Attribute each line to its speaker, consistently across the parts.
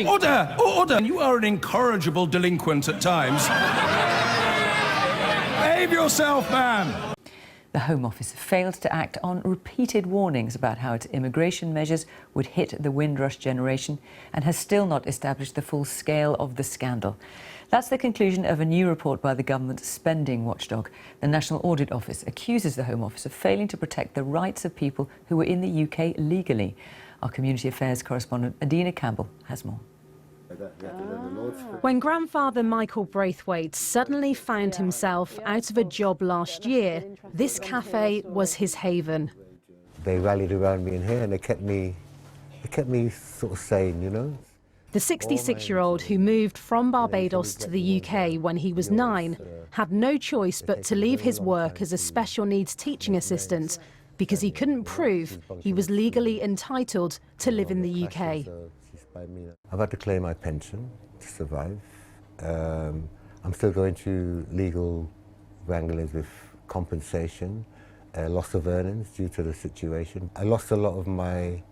Speaker 1: Order! Order! You are an incorrigible delinquent at times. Behave yourself, man!
Speaker 2: The Home Office failed to act on repeated warnings about how its immigration measures would hit the Windrush generation and has still not established the full scale of the scandal. That's the conclusion of a new report by the government's spending watchdog. The National Audit Office accuses the Home Office of failing to protect the rights of people who were in the UK legally. Our Community Affairs correspondent Adina Campbell has more.
Speaker 3: When grandfather Michael Braithwaite suddenly found himself out of a job last year, this cafe was his haven.
Speaker 4: They rallied around me in here and they kept me sort of sane, you know.
Speaker 3: The 66-year-old who moved from Barbados to the UK when he was 9 had no choice but to leave his work as a special needs teaching assistant because he couldn't prove he was legally entitled to live in the UK.
Speaker 4: I've had to claim my pension to survive. I'm still going through legal wranglings with compensation, loss of earnings due to the situation. I lost a lot of my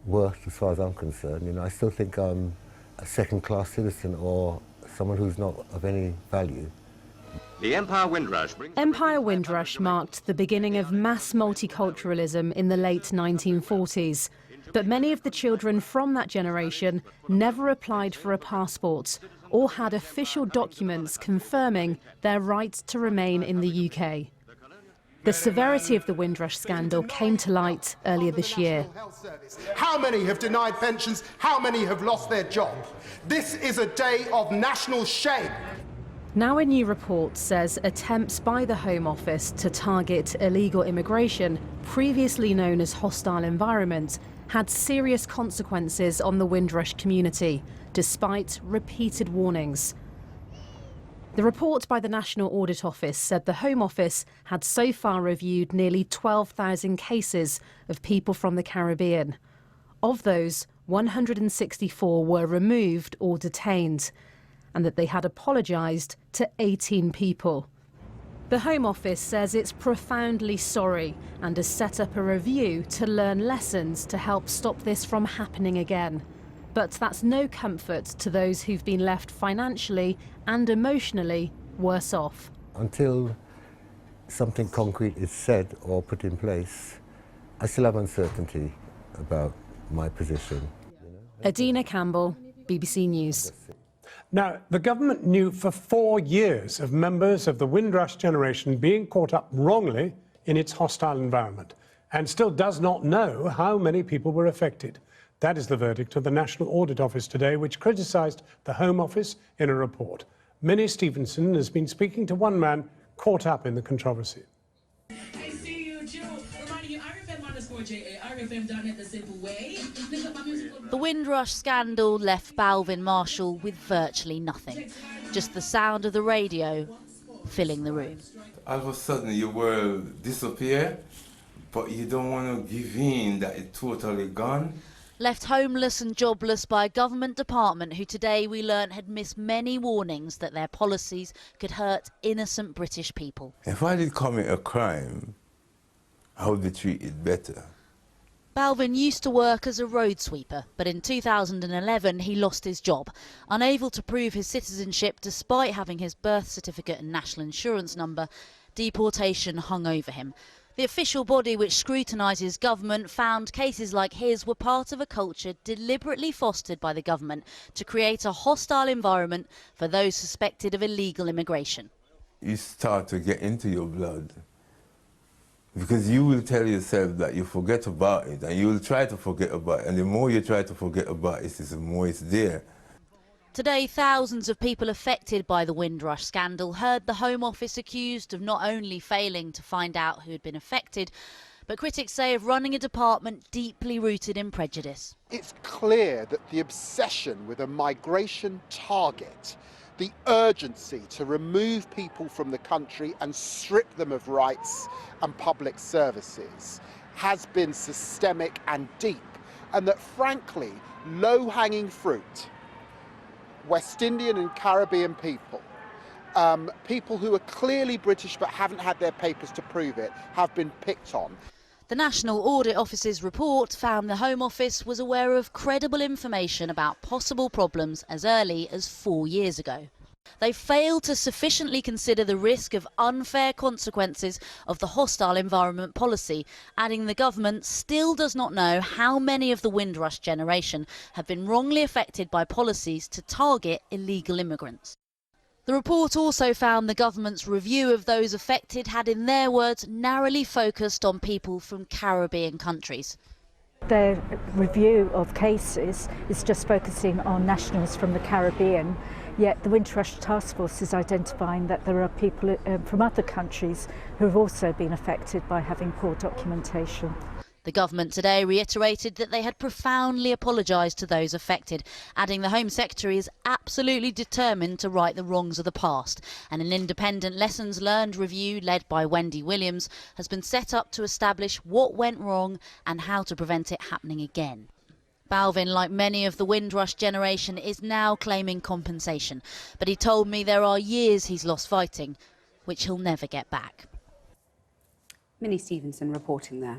Speaker 4: worth as far as I'm concerned. You know, I still think I'm a second-class citizen or someone who's not of any value.
Speaker 5: The Empire
Speaker 3: Windrush marked the beginning of mass multiculturalism in the late 1940s. But many of the children from that generation never applied for a passport or had official documents confirming their right to remain in the UK. The severity of the Windrush scandal came to light earlier this year.
Speaker 6: How many have denied pensions? How many have lost their job? This is a day of national shame.
Speaker 3: Now a new report says attempts by the Home Office to target illegal immigration, previously known as hostile environment, had serious consequences on the Windrush community, despite repeated warnings. The report by the National Audit Office said the Home Office had so far reviewed nearly 12,000 cases of people from the Caribbean. Of those, 164 were removed or detained, and that they had apologised to 18 people. The Home Office says it's profoundly sorry and has set up a review to learn lessons to help stop this from happening again. But that's no comfort to those who've been left financially and emotionally worse off.
Speaker 4: Until something concrete is said or put in place, I still have uncertainty about my position.
Speaker 3: Adina Campbell, BBC News.
Speaker 7: Now, the government knew for 4 years of members of the Windrush generation being caught up wrongly in its hostile environment and still does not know how many people were affected. That is the verdict of the National Audit Office today, which criticised the Home Office in a report. Minnie Stevenson has been speaking to one man caught up in the controversy.
Speaker 8: I see you, Joe. Reminding you, RFM done it the simple way.
Speaker 9: The Windrush scandal left Balvin Marshall with virtually nothing. Just the sound of the radio filling the room.
Speaker 10: All of a sudden your world disappear, but you don't want to give in that it's totally gone.
Speaker 9: Left homeless and jobless by a government department who today we learnt had missed many warnings that their policies could hurt innocent British people.
Speaker 10: If I did commit a crime, I would be treated better.
Speaker 9: Balvin used to work as a road sweeper, but in 2011 he lost his job. Unable to prove his citizenship despite having his birth certificate and national insurance number, deportation hung over him. The official body which scrutinises government found cases like his were part of a culture deliberately fostered by the government to create a hostile environment for those suspected of illegal immigration.
Speaker 10: You start to get into your blood, because you will tell yourself that you forget about it, and you will try to forget about it, and the more you try to forget about it, the more it's there.
Speaker 9: Today, thousands of people affected by the Windrush scandal heard the Home Office accused of not only failing to find out who had been affected, but critics say of running a department deeply rooted in prejudice.
Speaker 6: It's clear that the obsession with a migration target, the urgency to remove people from the country and strip them of rights and public services has been systemic and deep, and that frankly, low-hanging fruit, West Indian and Caribbean people, people who are clearly British but haven't had their papers to prove it, have been picked on.
Speaker 9: The National Audit Office's report found the Home Office was aware of credible information about possible problems as early as 4 years ago. They failed to sufficiently consider the risk of unfair consequences of the hostile environment policy, adding the government still does not know how many of the Windrush generation have been wrongly affected by policies to target illegal immigrants. The report also found the government's review of those affected had, in their words, narrowly focused on people from Caribbean countries.
Speaker 5: Their review of cases is just focusing on nationals from the Caribbean, yet the Windrush Task Force is identifying that there are people from other countries who have also been affected by having poor documentation.
Speaker 9: The government today reiterated that they had profoundly apologised to those affected, adding the Home Secretary is absolutely determined to right the wrongs of the past, and an independent lessons learned review led by Wendy Williams has been set up to establish what went wrong and how to prevent it happening again. Balvin, like many of the Windrush generation, is now claiming compensation, but he told me there are years he's lost fighting, which he'll never get back.
Speaker 11: Minnie Stevenson reporting there.